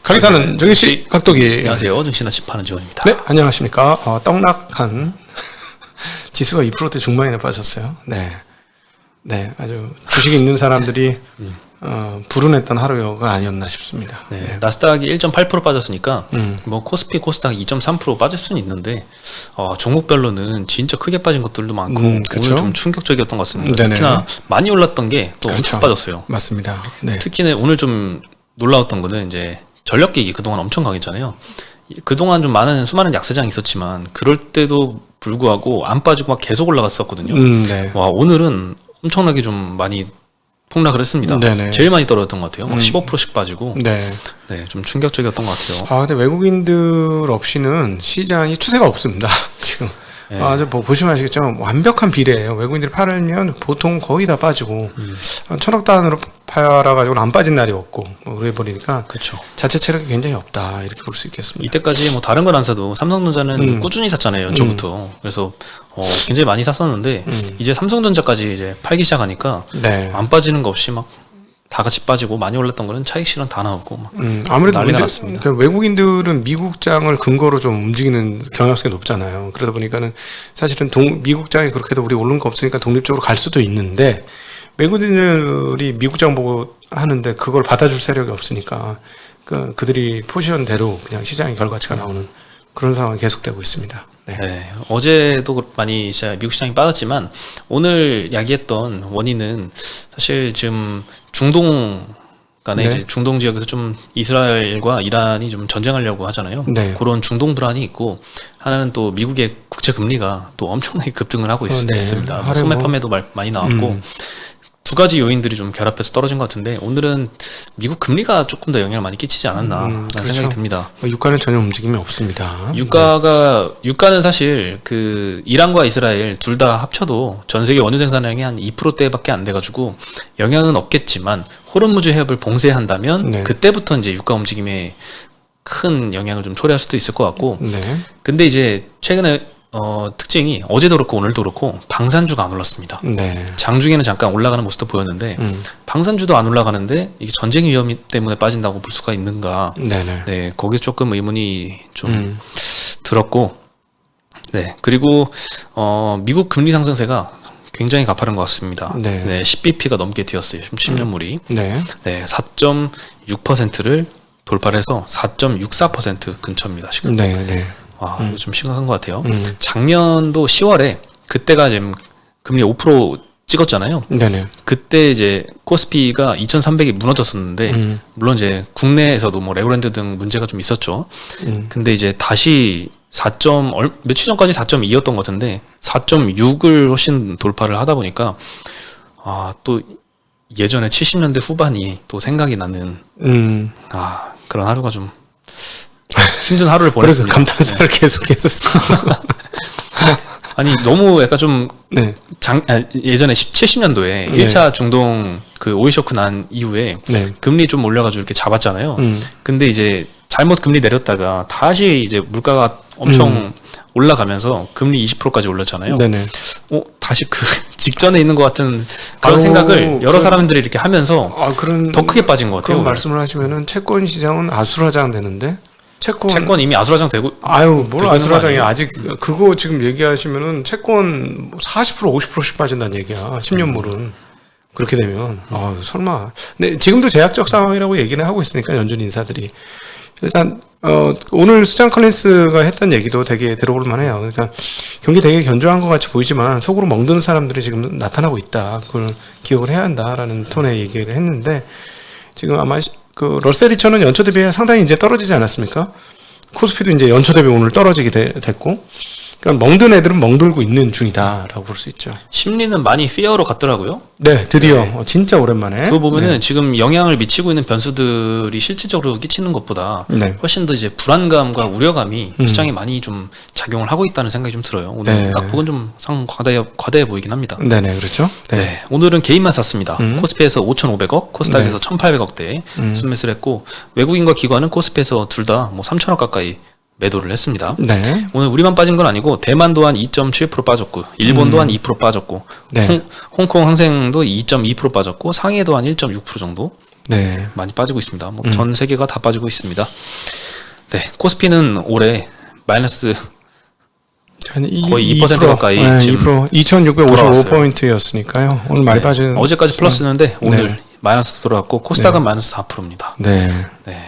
강의사는 정희씨, 각도기. 안녕하세요. 정신아 집하는 지원입니다. 네, 안녕하십니까. 떡락한 지수가 2%대 중반이나 빠졌어요. 네. 네, 아주 주식이 있는 사람들이 불운했던 하루가 아니었나 싶습니다. 네, 네. 나스닥이 1.8% 빠졌으니까 뭐 코스피, 코스닥 2.3% 빠질 수는 있는데 종목별로는 진짜 크게 빠진 것들도 많고 오늘 좀 충격적이었던 것 같습니다. 네네. 특히나 많이 올랐던 게 또 그렇죠. 엄청 빠졌어요. 맞습니다. 네. 특히나 오늘 좀 놀라웠던 거는 이제 전력기기 그동안 엄청 강했잖아요. 그동안 좀 수많은 약세장이 있었지만 그럴 때도 불구하고 안 빠지고 막 계속 올라갔었거든요. 네. 와, 오늘은 엄청나게 좀 많이 폭락을 했습니다. 네네. 제일 많이 떨어졌던 것 같아요. 막 15%씩 빠지고. 네. 네, 좀 충격적이었던 것 같아요. 근데 외국인들 없이는 시장이 추세가 없습니다. 지금. 네. 뭐 보시면 아시겠지만 완벽한 비례예요. 외국인들이 팔면 보통 거의 다 빠지고 1,000억 단으로 팔아가지고는 안 빠진 날이 없고 뭐 그래 버리니까 그렇죠. 자체 체력이 굉장히 없다 이렇게 볼 수 있겠습니다. 이때까지 뭐 다른 걸 안 사도 삼성전자는 꾸준히 샀잖아요, 연초부터. 그래서 굉장히 많이 샀었는데 이제 삼성전자까지 이제 팔기 시작하니까 네. 안 빠지는 거 없이 막 다 같이 빠지고 많이 올랐던 거는 차익 실현 다 나오고 막 아무래도 난리가 났습니다. 그러니까 외국인들은 미국장을 근거로 좀 움직이는 경향성이 높잖아요. 그러다 보니까는 사실은 미국장이 그렇게 해도 우리 오른 거 없으니까 독립적으로 갈 수도 있는데 외국인들이 미국장 보고 하는데 그걸 받아줄 세력이 없으니까 그들이 포지션대로 그냥 시장의 결과치가 나오는 그런 상황이 계속되고 있습니다. 네. 네, 어제도 많이 이제 미국 시장이 빠졌지만 오늘 야기했던 원인은 사실 지금 중동 간에 네. 이제 중동 지역에서 좀 이스라엘과 이란이 좀 전쟁하려고 하잖아요. 네. 그런 중동 불안이 있고 하나는 또 미국의 국제 금리가 또 엄청나게 급등을 하고 네. 있습니다. 소매 판매도 많이 나왔고 두 가지 요인들이 좀 결합해서 떨어진 것 같은데 오늘은 미국 금리가 조금 더 영향을 많이 끼치지 않았나 라는 그렇죠. 생각이 듭니다. 유가는 전혀 움직임이 없습니다. 유가는 사실 그 이란과 이스라엘 둘 다 합쳐도 전 세계 원유 생산량이 한 2%대밖에 안 돼가지고 영향은 없겠지만 호르무즈 해협을 봉쇄한다면 네. 그때부터 이제 유가 움직임에 큰 영향을 좀 초래할 수도 있을 것 같고 네. 근데 이제 최근에 특징이 어제도 그렇고 오늘도 그렇고 방산주가 안 올랐습니다. 네. 장중에는 잠깐 올라가는 모습도 보였는데 방산주도 안 올라가는데 이게 전쟁 위험 때문에 빠진다고 볼 수가 있는가? 네네. 네, 거기서 조금 의문이 좀 들었고, 네, 그리고 미국 금리 상승세가 굉장히 가파른 것 같습니다. 네. 네, 10bp가 넘게 뛰었어요. 10년물이. 네. 네, 4.6%를 돌파해서 4.64% 근처입니다. 지금. 네. 네. 와, 이거 좀 심각한 것 같아요. 작년도 10월에 그때가 지금 금리 5% 찍었잖아요. 네네. 그때 이제 코스피가 2,300이 무너졌었는데 물론 이제 국내에서도 뭐 레고랜드 등 문제가 좀 있었죠. 근데 이제 다시 며칠 전까지 4.2였던 것 같은데 4.6을 훨씬 돌파를 하다 보니까 또 예전에 70년대 후반이 또 생각이 나는 그런 하루가 좀 힘든 하루를 보냈습니다. 그래서 감탄사를 계속했었어. 아니 너무 약간 좀 네. 예전에 70년도에 1차 중동 그 오일 쇼크 난 이후에 네. 금리 좀 올려가지고 이렇게 잡았잖아요. 근데 이제 잘못 금리 내렸다가 다시 이제 물가가 엄청 올라가면서 금리 20%까지 올렸잖아요. 네네. 다시 그 직전에 있는 것 같은 그런 생각을 여러 사람들이 이렇게 하면서 더 크게 빠진 것 같아요. 그런 말씀을 하시면은 채권 시장은 아수라장 되는데 채권 이미 아수라장 되고 뭘 아수라장이야. 아직 그거 지금 얘기하시면은 채권 40% 50%씩 빠진다는 얘기야. 10년물은 그렇게 되면 설마. 근데 지금도 제약적 상황이라고 얘기는 하고 있으니까 연준 인사들이 일단 오늘 수장 컬린스가 했던 얘기도 되게 들어볼 만해요. 그러니까 경기 되게 견조한 것 같이 보이지만 속으로 멍드는 사람들이 지금 나타나고 있다. 그걸 기억을 해야 한다라는 톤의 얘기를 했는데 지금 아마 그 러셀 2000은 연초 대비 상당히 이제 떨어지지 않았습니까? 코스피도 이제 연초 대비 오늘 떨어지게 됐고, 그러니까 멍든 애들은 멍들고 있는 중이다라고 볼 수 있죠. 심리는 많이 fear로 갔더라고요. 네, 드디어 진짜 오랜만에. 그거 보면은 지금 영향을 미치고 있는 변수들이 실질적으로 끼치는 것보다 훨씬 더 이제 불안감과 우려감이 시장에 많이 좀 작용을 하고 있다는 생각이 좀 들어요. 오늘 낙폭은 좀 과다해 보이긴 합니다. 네네, 그렇죠. 네, 오늘은 개인만 샀습니다. 코스피에서 5,500억, 코스닥에서 1,800억대 순매수를 했고 외국인과 기관은 코스피에서 둘 다 뭐 3,000억 가까이 매도를 했습니다. 네. 오늘 우리만 빠진 건 아니고 대만도 한 2.7% 빠졌고 일본도 한 2% 빠졌고 홍콩 항생도 2.2% 빠졌고 상해도 한 1.6% 정도 네. 많이 빠지고 있습니다. 뭐 전 세계가 다 빠지고 있습니다. 네, 코스피는 올해 마이너스 거의 2% 가까이 네, 지금 2,655포인트였으니까요. 오늘 많이 빠진. 어제까지 플러스였는데 오늘 네. 마이너스 돌아왔고 코스닥은 마이너스 4%입니다. 네. 네.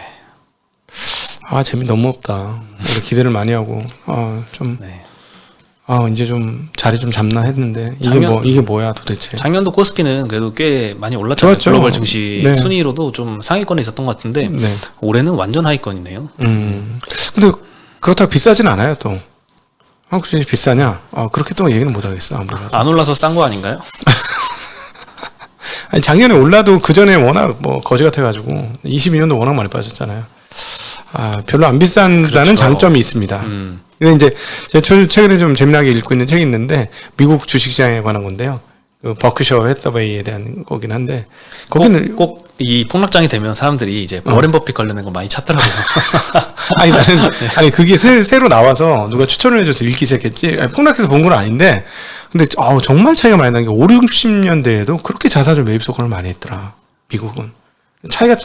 아, 재미 너무 없다. 우리 기대를 많이 하고 좀 네. 이제 좀 자리 좀 잡나 했는데 작년- 이게 뭐야 도대체. 작년도 코스피는 그래도 꽤 많이 올랐잖아요. 좋았죠. 글로벌 증시 네. 순위로도 좀 상위권에 있었던 것 같은데 네. 올해는 완전 하위권이네요. 근데 그렇다고 비싸진 않아요 또. 한국 주식 비싸냐? 그렇게 또 얘기는 못 하겠어 아무리 봐도. 안 올라서 싼 거 아닌가요? 아니 작년에 올라도 그 전에 워낙 뭐 거지 같아가지고 22년도 워낙 많이 빠졌잖아요. 별로 안 비싼다는 그렇죠. 장점이 있습니다. 근데 이제 제가 최근에 좀 재미나게 읽고 있는 책이 있는데 미국 주식시장에 관한 건데요. 그 버크셔 해서웨이에 대한 거긴 한데 거기는 꼭 이 폭락장이 되면 사람들이 이제 워렌 버핏 관련된 걸 많이 찾더라고요. 아니 그게 새로 나와서 누가 추천을 해줘서 읽기 시작했지. 아니, 폭락해서 본 건 아닌데 근데 정말 차이가 많이 나는 게 5, 60년대에도 그렇게 자사주 매입 소kon을 많이 했더라. 미국은 차이가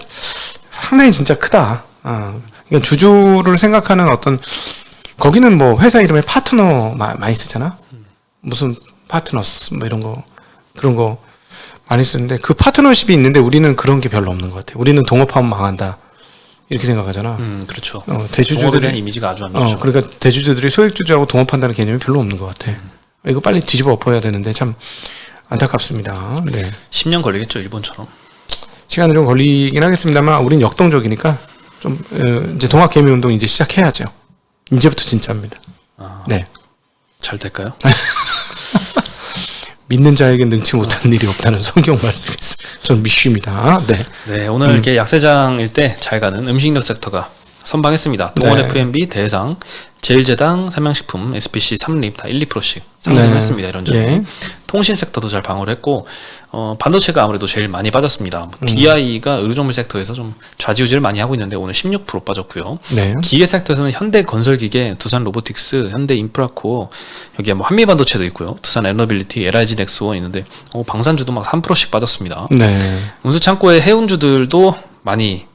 상당히 진짜 크다. 그러니까 주주를 생각하는 어떤 거기는 뭐 회사 이름에 파트너 많이 쓰잖아. 무슨 파트너스 뭐 이런 거 그런 거 많이 쓰는데 그 파트너십이 있는데 우리는 그런 게 별로 없는 것 같아. 우리는 동업하면 망한다 이렇게 생각하잖아. 그렇죠. 대주주들이 대주주들에 대한 이미지가 아주 안 좋죠. 그러니까 대주주들이 소액주주하고 동업한다는 개념이 별로 없는 것 같아. 이거 빨리 뒤집어 엎어야 되는데 참 안타깝습니다. 네. 10년 걸리겠죠, 일본처럼. 시간은 좀 걸리긴 하겠습니다만 우린 역동적이니까 좀 이제 동학개미 운동 이제 시작해야죠. 이제부터 진짜입니다. 네. 잘 될까요? 믿는 자에게 능치 못한 일이 없다는 성경 말씀이 있습니다. 전 믿습니다. 네. 네, 오늘 이렇게 약세장일 때 잘 가는 음식료 섹터가 선방했습니다. 동원 네. F&B, 대상, 제일제당, 삼양식품, SPC, 삼립 다 1, 2%씩 상승했습니다. 이런저런. 예. 통신 섹터도 잘 방어를 했고 반도체가 아무래도 제일 많이 빠졌습니다. DI가 의료정밀 섹터에서 좀 좌지우지를 많이 하고 있는데 오늘 16% 빠졌고요. 네. 기계 섹터에서는 현대건설기계, 두산로보틱스, 현대인프라코어 여기에 뭐 한미반도체도 있고요. 두산에너빌리티, LIG 넥스원 있는데 방산주도 막 3%씩 빠졌습니다. 네. 운수창고의 해운주들도 많이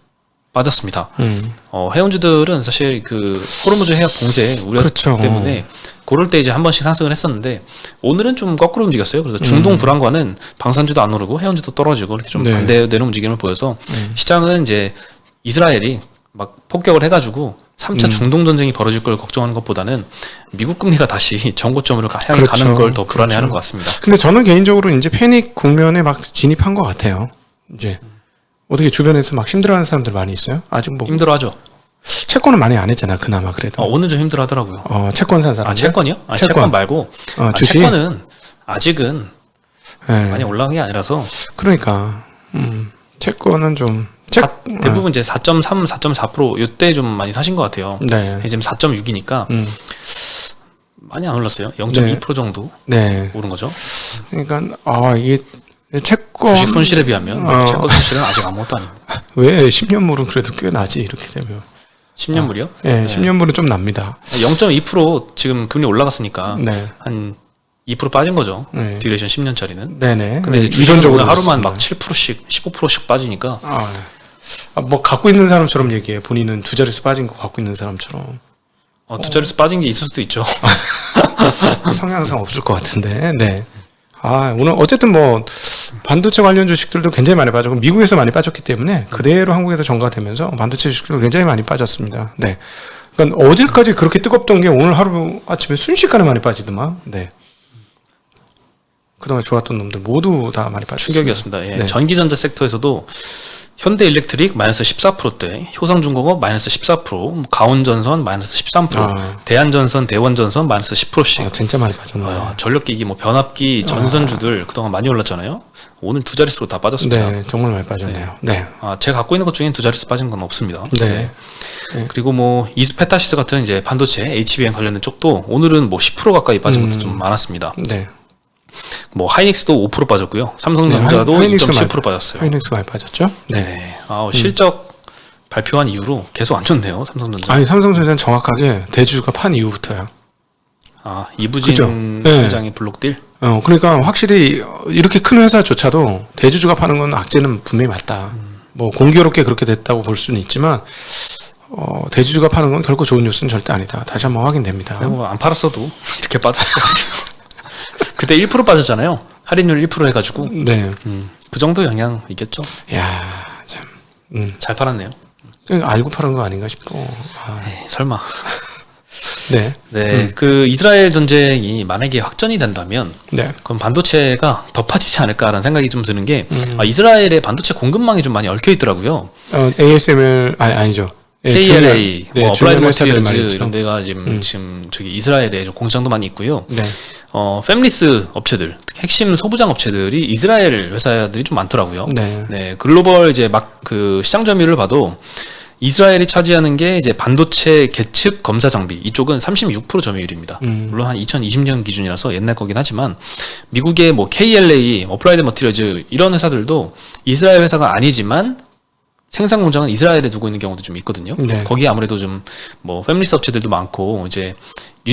빠졌습니다. 해운주들은 사실 그 호르무즈 해협 봉쇄 우려 그렇죠. 때문에 그럴 때 이제 한 번씩 상승을 했었는데 오늘은 좀 거꾸로 움직였어요. 그래서 중동 불안과는 방산주도 안 오르고 해운주도 떨어지고 이렇게 좀 네. 반대되는 움직임을 보여서 시장은 이제 이스라엘이 막 폭격을 해가지고 3차 중동 전쟁이 벌어질 걸 걱정하는 것보다는 미국 금리가 다시 정고점으로 향해 그렇죠. 가는 걸 더 불안해하는 것 같습니다. 근데 저는 개인적으로 이제 패닉 국면에 막 진입한 것 같아요. 이제 어떻게 주변에서 막 힘들어하는 사람들 많이 있어요? 아직 뭐 힘들어하죠. 채권은 많이 안 했잖아 그나마 그래도. 오늘 좀 힘들어하더라고요. 채권 산 사람. 채권이요? 채권 말고 주식? 채권은 아직은 네. 많이 올라간 게 아니라서 그러니까 채권은 좀 대부분 이제 4.3, 4.4% 이때 좀 많이 사신 것 같아요. 네. 지금 4.6이니까 많이 안 올랐어요. 0.2% 정도 네. 오른 거죠. 그러니까 이게 채권 주식 손실에 비하면 채권 손실은 아직 아무것도 아닙니다. 왜 10년물은 그래도 꽤 나지 이렇게 되면. 10년물이요? 네, 10년물은 좀 납니다. 0.2% 지금 금리 올라갔으니까 네. 한 2% 빠진 거죠. 네. 듀레이션 10년짜리는. 네네. 근데 이제 주식은 오늘 하루만 막 7%씩, 15%씩 빠지니까 뭐 갖고 있는 사람처럼 얘기해. 본인은 두 자릿수 빠진 거 갖고 있는 사람처럼. 두 자릿수 빠진 게 있을 수도 있죠. 성향상 없을 것 같은데. 네. 오늘 어쨌든 뭐 반도체 관련 주식들도 굉장히 많이 빠졌고 미국에서 많이 빠졌기 때문에 그대로 한국에서 전가되면서 반도체 주식도 굉장히 많이 빠졌습니다. 네. 그러니까 어제까지 그렇게 뜨겁던 게 오늘 하루 아침에 순식간에 많이 빠지더만. 네. 그동안 좋았던 놈들 모두 다 많이 빠졌습니다. 충격이었습니다. 예. 네. 전기전자 섹터에서도 현대일렉트릭 마이너스 14%대, 효성중공업 마이너스 14%, 가온전선 마이너스 13%, 대한전선, 대원전선 마이너스 10%씩. 진짜 많이 빠졌네요. 전력기기, 뭐 변압기, 전선주들 그동안 많이 올랐잖아요. 오늘 두 자릿수로 다 빠졌습니다. 네, 정말 많이 빠졌네요. 네. 제가 갖고 있는 것 중엔 두 자릿수 빠진 건 없습니다. 네. 그리고 뭐 이수페타시스 같은 이제 반도체, HBM 관련된 쪽도 오늘은 뭐 10% 가까이 빠진 것도 좀 많았습니다. 네. 뭐 하이닉스도 5% 빠졌고요. 삼성전자도 2.7% 빠졌어요. 하이닉스 많이 빠졌죠? 네. 실적 발표한 이후로 계속 안 좋네요. 삼성전자. 아니 삼성전자는 정확하게 대주주가 판 이후부터요. 이부진 네. 회장의 블록딜. 그러니까 확실히 이렇게 큰 회사조차도 대주주가 파는 건 악재는 분명히 맞다. 뭐 공교롭게 그렇게 됐다고 볼 수는 있지만 대주주가 파는 건 결코 좋은 뉴스는 절대 아니다. 다시 한번 확인됩니다. 안 팔았어도 이렇게 빠졌을 것 같아요. 그때 1% 빠졌잖아요. 할인율 1% 해가지고. 네. 그 정도 영향이겠죠. 야, 참. 잘 팔았네요. 알고 파는 거 아닌가 싶어. 에이, 설마. 네. 네, 그 이스라엘 전쟁이 만약에 확전이 된다면, 네. 그럼 반도체가 더 파지지 않을까라는 생각이 좀 드는 게, 이스라엘의 반도체 공급망이 좀 많이 얽혀 있더라고요. ASML 아니죠. 예, KLA, 네, 뭐 어플라이드 회사들 머티리얼즈 이런 데가 지금 저기 이스라엘에 좀 공장도 많이 있고요. 네. 팹리스 업체들, 특히 핵심 소부장 업체들이 이스라엘 회사들이 좀 많더라고요. 네. 네, 글로벌 이제 막 그 시장 점유율을 봐도 이스라엘이 차지하는 게 이제 반도체 계측 검사 장비 이쪽은 36% 점유율입니다. 물론 한 2020년 기준이라서 옛날 거긴 하지만 미국의 뭐 KLA, 어플라이드 머티리얼즈 이런 회사들도 이스라엘 회사가 아니지만 생산 공장은 이스라엘에 두고 있는 경우도 좀 있거든요. 네. 거기에 아무래도 좀 뭐 패밀리스 업체들도 많고 이제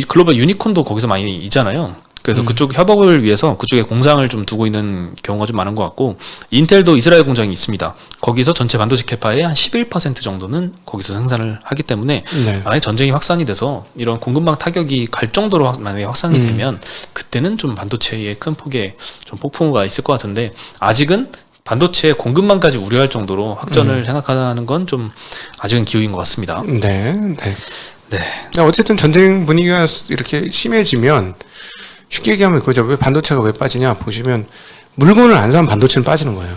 글로벌 유니콘도 거기서 많이 있잖아요. 그래서 그쪽 협업을 위해서 그쪽에 공장을 좀 두고 있는 경우가 좀 많은 것 같고 인텔도 이스라엘 공장이 있습니다. 거기서 전체 반도체 캐파의 한 11% 정도는 거기서 생산을 하기 때문에 네. 만약에 전쟁이 확산이 돼서 이런 공급망 타격이 갈 정도로 만약에 확산이 되면 그때는 좀 반도체의 큰 폭의 좀 폭풍우가 있을 것 같은데 아직은 반도체 공급망까지 우려할 정도로 확전을 생각하는 건 좀 아직은 기우인 것 같습니다. 네. 네. 네. 어쨌든 전쟁 분위기가 이렇게 심해지면 쉽게 얘기하면 그거죠. 왜 반도체가 왜 빠지냐 보시면 물건을 안 사면 반도체는 빠지는 거예요.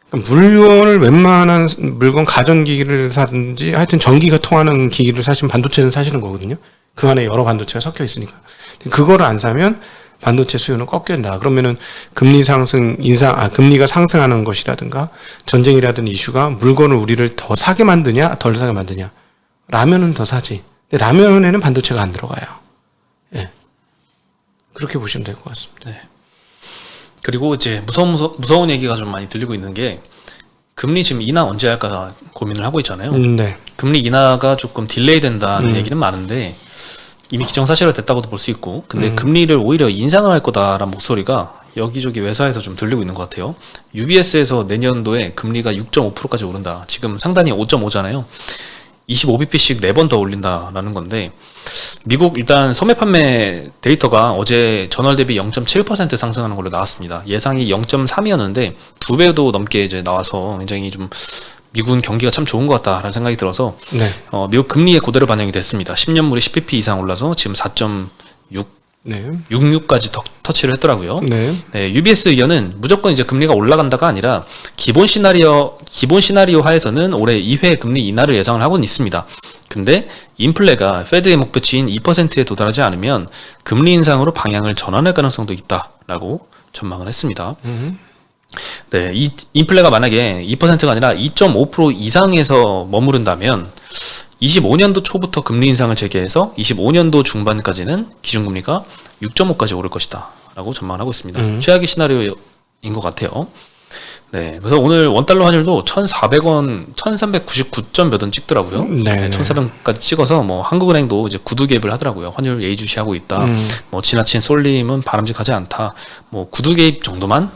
그러니까 물건을 웬만한 물건 가전기기를 사든지 하여튼 전기가 통하는 기기를 사시면 반도체는 사시는 거거든요. 그 안에 여러 반도체가 섞여 있으니까. 그거를 안 사면 반도체 수요는 꺾인다. 그러면은 금리 상승 금리가 상승하는 것이라든가 전쟁이라든 이슈가 물건을 우리를 더 사게 만드냐 덜 사게 만드냐. 라면은 더 사지. 근데 라면에는 반도체가 안 들어가요. 예. 그렇게 보시면 될 것 같습니다. 네. 그리고 이제 무서운 얘기가 좀 많이 들리고 있는 게 금리 지금 인하 언제 할까 고민을 하고 있잖아요. 네. 금리 인하가 조금 딜레이 된다는 얘기는 많은데 이미 기정사실화 됐다고도 볼 수 있고 근데 금리를 오히려 인상을 할 거다라는 목소리가 여기저기 회사에서 좀 들리고 있는 것 같아요. UBS에서 내년도에 금리가 6.5%까지 오른다. 지금 상단이 5.5잖아요. 25bp씩 4번 더 올린다라는 건데 미국 일단 소매 판매 데이터가 어제 전월 대비 0.7% 상승하는 걸로 나왔습니다. 예상이 0.3이었는데 2배도 넘게 이제 나와서 굉장히 좀 미국은 경기가 참 좋은 것 같다라는 생각이 들어서 네. 미국 금리에 그대로 반영이 됐습니다. 10년물이 10bp 이상 올라서 지금 4.6 네. 66까지 터치를 했더라고요. 네. 네, UBS 의견은 무조건 이제 금리가 올라간다가 아니라 기본 시나리오 하에서는 올해 2회 금리 인하를 예상을 하고는 있습니다. 근데 인플레가 페드의 목표치인 2%에 도달하지 않으면 금리 인상으로 방향을 전환할 가능성도 있다라고 전망을 했습니다. 네, 이 인플레가 만약에 2%가 아니라 2.5% 이상에서 머무른다면 25년도 초부터 금리 인상을 재개해서 25년도 중반까지는 기준금리가 6.5까지 오를 것이다 라고 전망을 하고 있습니다. 최악의 시나리오인 것 같아요. 네, 그래서 오늘 원달러 환율도 1,400원, 1,399점 몇 원 찍더라고요. 네. 1,400까지 찍어서 뭐 한국은행도 이제 구두개입을 하더라고요. 환율 예의주시하고 있다. 뭐 지나친 쏠림은 바람직하지 않다. 뭐 구두개입 정도만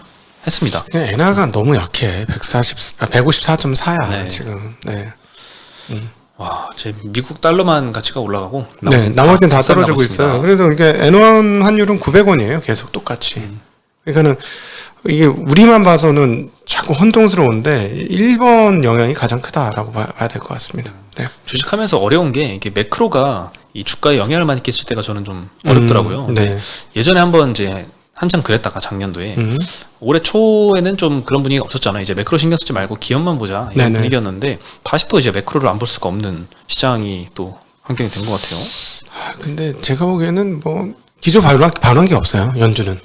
했습니다. 엔화가 너무 약해. 154.4야 네. 지금. 네. 와, 제 미국 달러만 가치가 올라가고 나머지는 다 박살 나고 떨어지고 있습니다. 있어요. 그래서 이게 N1 환율은 900원이에요. 계속 똑같이. 그러니까는 이게 우리만 봐서는 자꾸 혼동스러운데 일본 영향이 가장 크다라고 봐야 될 것 같습니다. 네. 주식하면서 어려운 게 이게 매크로가 이 주가에 영향을 많이 끼칠 때가 저는 좀 어렵더라고요. 네. 예전에 한번 이제 한참 그랬다가 작년도에 올해 초에는 좀 그런 분위기가 없었잖아요. 이제 매크로 신경 쓰지 말고 기업만 보자 이런 네네. 분위기였는데 다시 또 이제 매크로를 안 볼 수가 없는 시장이 또 환경이 된 것 같아요. 근데 제가 보기에는 뭐 기조 변한 게 없어요. 연준은.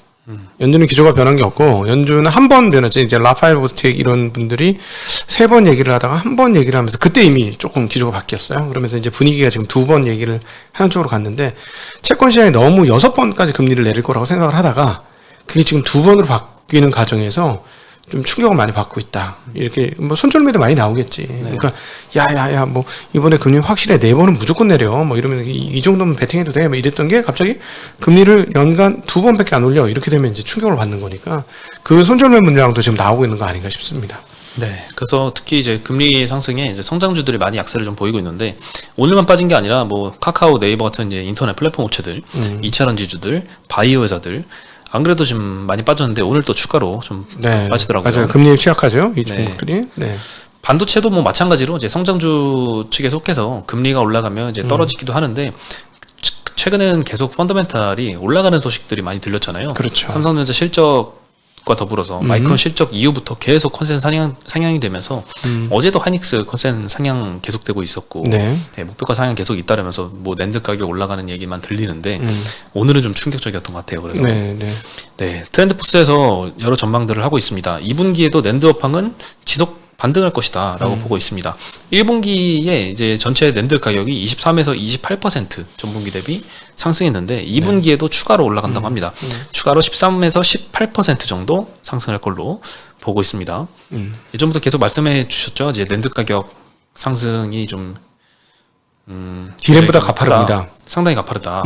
연준은 기조가 변한 게 없고 연준은 한 번 변했지. 이제 라파엘 보스틱 이런 분들이 3번 얘기를 하다가 한 번 얘기를 하면서 그때 이미 조금 기조가 바뀌었어요. 그러면서 이제 분위기가 지금 2번 얘기를 하는 쪽으로 갔는데 채권 시장이 너무 6번까지 금리를 내릴 거라고 생각을 하다가 그게 지금 2번으로 바뀌는 과정에서 좀 충격을 많이 받고 있다. 이렇게 뭐 손절매도 많이 나오겠지. 그러니까 야야야 뭐 이번에 금리 확실해 4번은 무조건 내려. 뭐 이러면서 이 정도면 베팅해도 돼. 뭐 이랬던 게 갑자기 금리를 연간 2번밖에 안 올려. 이렇게 되면 이제 충격을 받는 거니까 그 손절매 문제랑도 지금 나오고 있는 거 아닌가 싶습니다. 네. 그래서 특히 이제 금리 상승에 이제 성장주들이 많이 약세를 좀 보이고 있는데 오늘만 빠진 게 아니라 뭐 카카오, 네이버 같은 이제 인터넷 플랫폼 업체들, 2차전 지주들, 바이오 회사들 안 그래도 지금 많이 빠졌는데 오늘 또 추가로 좀 네, 빠지더라고요. 맞아요. 금리에 취약하죠, 이 네. 종목들이. 네. 반도체도 뭐 마찬가지로 이제 성장주 측에 속해서 금리가 올라가면 이제 떨어지기도 하는데 최근에는 계속 펀더멘탈이 올라가는 소식들이 많이 들렸잖아요. 그렇죠. 삼성전자 실적과 더불어서 마이크론 실적 이후부터 계속 컨센 상향이 되면서 어제도 하이닉스 컨센 상향 계속되고 있었고 네. 네, 목표가 상향 계속 잇따르면서 뭐 낸드 가격 올라가는 얘기만 들리는데 오늘은 좀 충격적이었던 것 같아요. 그래서 네, 네. 네, 트렌드포스에서 여러 전망들을 하고 있습니다. 2분기에도 낸드 업황은 지속 반등할 것이다라고 보고 있습니다. 1분기에 이제 전체 낸드 가격이 23에서 28% 전분기 대비 상승했는데 2분기에도 추가로 올라간다고 합니다. 추가로 13에서 18% 정도 상승할 걸로 보고 있습니다. 예전부터 계속 말씀해 주셨죠. 이제 낸드 가격 상승이 좀 디램보다 가파릅니다. 상당히 가파르다.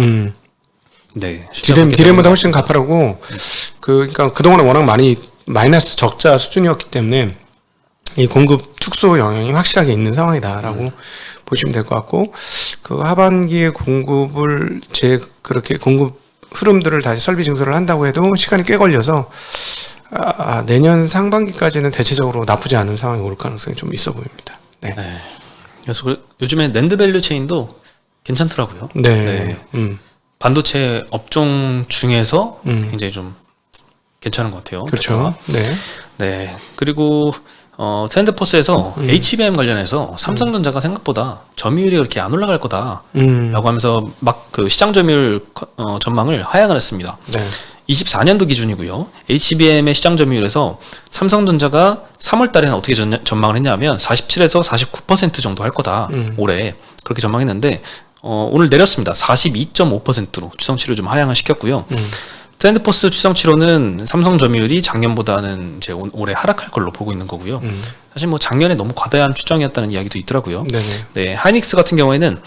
네, 디램보다 훨씬 가파르고 그러니까 그동안에 워낙 많이 마이너스 적자 수준이었기 때문에 이 공급 축소 영향이 확실하게 있는 상황이다라고 보시면 될 것 같고 그 하반기에 공급을 그렇게 공급 흐름들을 다시 설비 증설을 한다고 해도 시간이 꽤 걸려서 내년 상반기까지는 대체적으로 나쁘지 않은 상황이 올 가능성이 좀 있어 보입니다. 네. 네. 그래서 요즘에 낸드 밸류 체인도 괜찮더라고요. 네. 반도체 업종 중에서 굉장히 좀 괜찮은 것 같아요. 그렇죠. 네. 네. 그리고 트렌드포스에서 HBM 관련해서 삼성전자가 생각보다 점유율이 그렇게 안 올라갈 거다라고 하면서 막 그 시장 점유율 전망을 하향을 했습니다. 네. 24년도 기준이고요. HBM의 시장 점유율에서 삼성전자가 3월 달에는 어떻게 전망을 했냐면 47에서 49% 정도 할 거다. 올해. 그렇게 전망했는데 오늘 내렸습니다. 42.5%로 추정치를 좀 하향을 시켰고요. 트렌드포스 추정치로는 삼성 점유율이 작년보다는 이제 올해 하락할 걸로 보고 있는 거고요. 사실 뭐 작년에 너무 과다한 추정이었다는 이야기도 있더라고요. 네네. 네, 하이닉스 같은 경우에는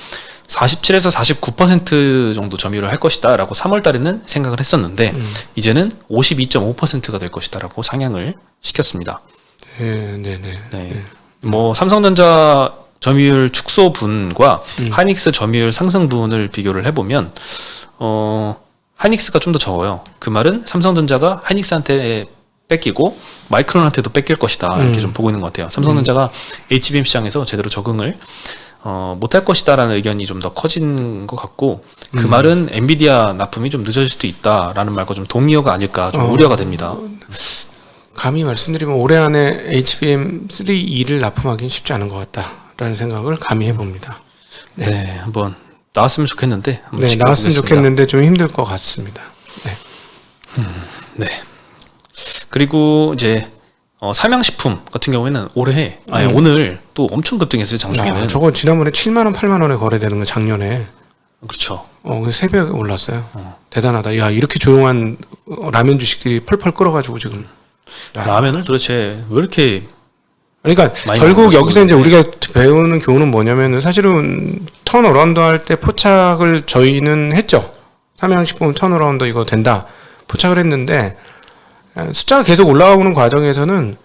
47에서 49% 정도 점유율을 할 것이다라고 3월 달에는 생각을 했었는데 이제는 52.5%가 될 것이다라고 상향을 시켰습니다. 네. 뭐 삼성전자 점유율 축소분과 하이닉스 점유율 상승분을 비교를 해보면 하이닉스가 좀 더 적어요. 그 말은 삼성전자가 하이닉스한테 뺏기고 마이크론한테도 뺏길 것이다 이렇게 좀 보고 있는 것 같아요. 삼성전자가 HBM 시장에서 제대로 적응을 못할 것이다라는 의견이 좀 더 커진 것 같고 그 말은 엔비디아 납품이 좀 늦어질 수도 있다라는 말과 좀 동의어가 아닐까 좀 우려가 됩니다. 감히 말씀드리면 올해 안에 HBM3E를 납품하기는 쉽지 않은 것 같다라는 생각을 감히 해봅니다. 네, 한번 나왔으면 좋겠는데 한번 네, 나왔으면 지켜보겠습니다. 좋겠는데 좀 힘들 것 같습니다. 네. 네. 그리고 이제 삼양식품 같은 경우에는 올해 오늘 또 엄청 급등했어요. 장중에는. 저거 지난번에 7만 원, 8만 원에 거래되는 거 작년에. 그렇죠. 그래서 3배 올랐어요. 대단하다. 야, 이렇게 조용한 라면 주식들이 펄펄 끓어가지고 지금. 라면을 도대체 왜 이렇게 그러니까 결국 여기서 이제 우리가 배우는 교훈은 뭐냐면은 사실은 턴어라운드 할 때 포착을 저희는 했죠. 삼양식품 턴어라운드 이거 된다. 포착을 했는데 숫자가 계속 올라오는 과정에서는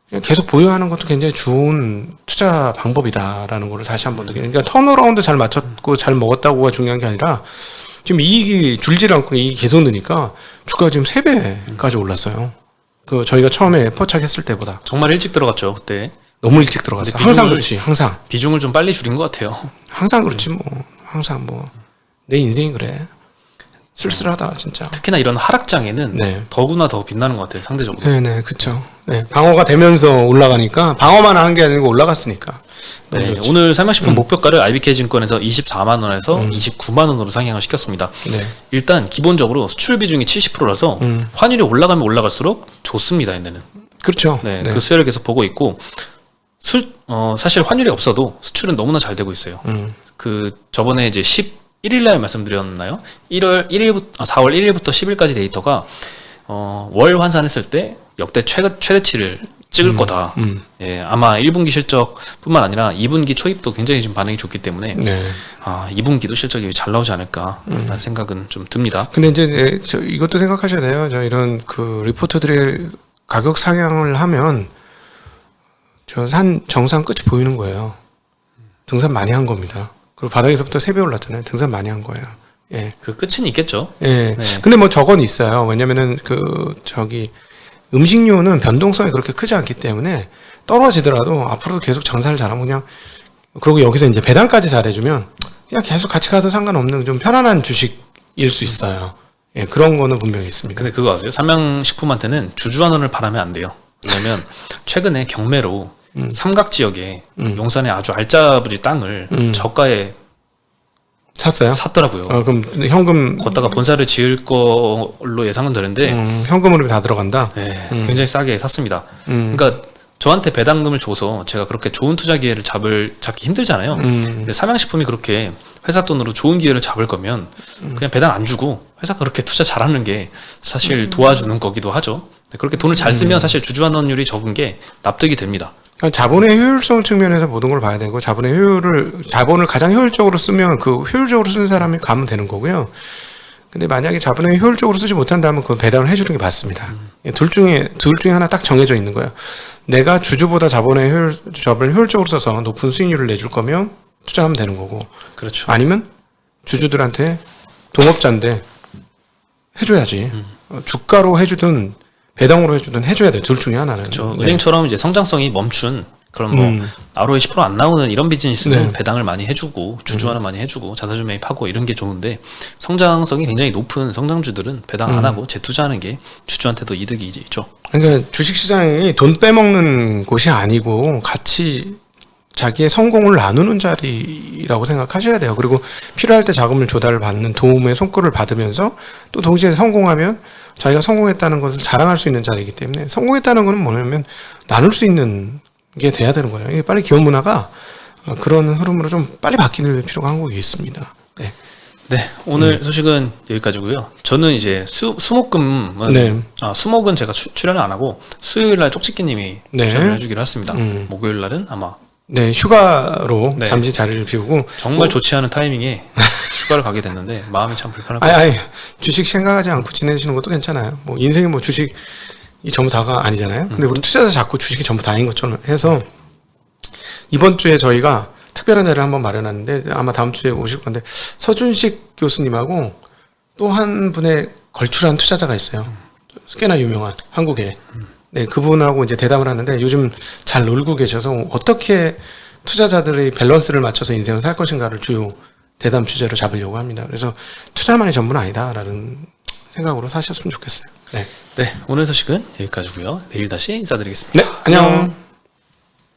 그냥 계속 보유하는 것도 굉장히 좋은 투자 방법이다라는 거를 다시 한번 느끼는. 그러니까 턴어라운드 잘 맞췄고 잘 먹었다고가 중요한 게 아니라 지금 이익이 줄지 않고 이익이 계속 느니까 주가가 지금 3배까지 올랐어요. 그 저희가 처음에 포착했을 때보다 정말 일찍 들어갔죠 그때. 너무 일찍 들어갔어. 항상 그렇지. 항상 비중을 좀 빨리 줄인 것 같아요. 항상 그렇지 뭐. 항상 뭐 내 인생이 그래. 쓸쓸하다 진짜. 특히나 이런 하락장에는 네. 더구나 더 빛나는 것 같아요 상대적으로. 네네 그렇죠. 네 방어가 되면서 올라가니까 방어만 하는 게 아니고 올라갔으니까. 네, 오늘 삼양식품 목표가를 IBK증권에서 24만 원에서 29만 원으로 상향을 시켰습니다. 네. 일단 기본적으로 수출 비중이 70%라서 환율이 올라가면 올라갈수록 좋습니다. 얘네는. 그렇죠. 네, 그 수혜를 계속 보고 있고 사실 환율이 없어도 수출은 너무나 잘 되고 있어요. 그 저번에 이제 11일 날 말씀드렸나요? 4월 1일부터 10일까지 데이터가 월 환산했을 때 역대 최대치를 찍을 거다. 예, 아마 1분기 실적뿐만 아니라 2분기 초입도 굉장히 좀 반응이 좋기 때문에 네. 2분기도 실적이 잘 나오지 않을까라는 생각은 좀 듭니다. 근데 이제 이것도 생각하셔야 돼요. 이런 그 리포터들의 가격 상향을 하면 저 산 정상 끝이 보이는 거예요. 등산 많이 한 겁니다. 그리고 바닥에서부터 3배 올랐잖아요. 등산 많이 한 거예요. 예. 그 끝은 있겠죠. 예. 네. 근데 뭐 저건 있어요. 왜냐면은 음식료는 변동성이 그렇게 크지 않기 때문에 떨어지더라도 앞으로도 계속 장사를 잘하면 그냥, 그리고 여기서 이제 배당까지 잘해주면 그냥 계속 같이 가도 상관없는 좀 편안한 주식일 수 있어요. 예, 그런 거는 분명히 있습니다. 근데 그거 아세요? 삼양식품한테는 주주환원을 바라면 안 돼요. 왜냐면 최근에 경매로 삼각 지역에 용산에 아주 알짜부지 땅을 저가에 샀어요? 샀더라고요. 그럼 현금, 걷다가 본사를 지을 걸로 예상은 되는데 현금으로 다 들어간다? 네, 굉장히 싸게 샀습니다. 그러니까 저한테 배당금을 줘서 제가 그렇게 좋은 투자 기회를 잡기 힘들잖아요. 근데 삼양식품이 그렇게 회사 돈으로 좋은 기회를 잡을 거면 그냥 배당 안 주고 회사가 그렇게 투자 잘하는 게 사실 도와주는 거기도 하죠. 그렇게 돈을 잘 쓰면 사실 주주환원율이 적은 게 납득이 됩니다. 그러니까 자본의 효율성 측면에서 모든 걸 봐야 되고, 자본을 가장 효율적으로 쓰면 그 효율적으로 쓰는 사람이 가면 되는 거고요. 근데 만약에 자본을 효율적으로 쓰지 못한다면 그 배당을 해주는 게 맞습니다. 둘 중에 하나 딱 정해져 있는 거예요. 내가 주주보다 자본을 효율적으로 써서 높은 수익률을 내줄 거면 투자하면 되는 거고. 그렇죠. 아니면 주주들한테 동업자인데 해줘야지. 주가로 해주든 배당으로 해주든 해줘야 돼. 둘 중에 하나는. 그렇죠. 네. 은행처럼 이제 성장성이 멈춘 그런 뭐 ROE 10% 안 나오는 이런 비즈니스는 네. 배당을 많이 해주고 주주환원 많이 해주고 자사주 매입하고 이런 게 좋은데 성장성이 굉장히 높은 성장주들은 배당 안 하고 재투자하는 게 주주한테도 이득이 이제 있죠. 그러니까 주식시장이 돈 빼먹는 곳이 아니고 같이 자기의 성공을 나누는 자리라고 생각하셔야 돼요. 그리고 필요할 때 자금을 조달받는 도움의 손길을 받으면서 또 동시에 성공하면 자기가 성공했다는 것을 자랑할 수 있는 자리이기 때문에, 성공했다는 것은 뭐냐면 나눌 수 있는 게 돼야 되는 거예요. 이게 빨리 기업 문화가 그런 흐름으로 좀 빨리 바뀔 필요가 한국에 있습니다. 네. 네, 오늘 소식은 여기까지고요. 저는 이제 수목금은 네. 수목은 제가 출연을 안 하고 수요일 날 쪽집게님이 네. 출연을 해주기로 했습니다. 목요일 날은 아마 네, 휴가로 네. 잠시 자리를 비우고 정말 좋지 않은 타이밍에 휴가를 가게 됐는데 마음이 참 불편할 것 아니, 같습니다. 주식 생각하지 않고 지내시는 것도 괜찮아요. 뭐 인생이 뭐 주식이 전부 다가 아니잖아요. 근데 우리 투자자 자꾸 주식이 전부 다인 것처럼 해서 이번 주에 저희가 특별한 자리를 한번 마련하는데 아마 다음 주에 오실 건데, 서준식 교수님하고 또 한 분의 걸출한 투자자가 있어요. 꽤나 유명한 한국에. 네, 그분하고 이제 대담을 하는데 요즘 잘 놀고 계셔서 어떻게 투자자들의 밸런스를 맞춰서 인생을 살 것인가를 주요 대담 주제로 잡으려고 합니다. 그래서 투자만이 전부는 아니다라는 생각으로 사셨으면 좋겠어요. 네. 네, 오늘 소식은 여기까지고요. 내일 다시 인사드리겠습니다. 네, 안녕.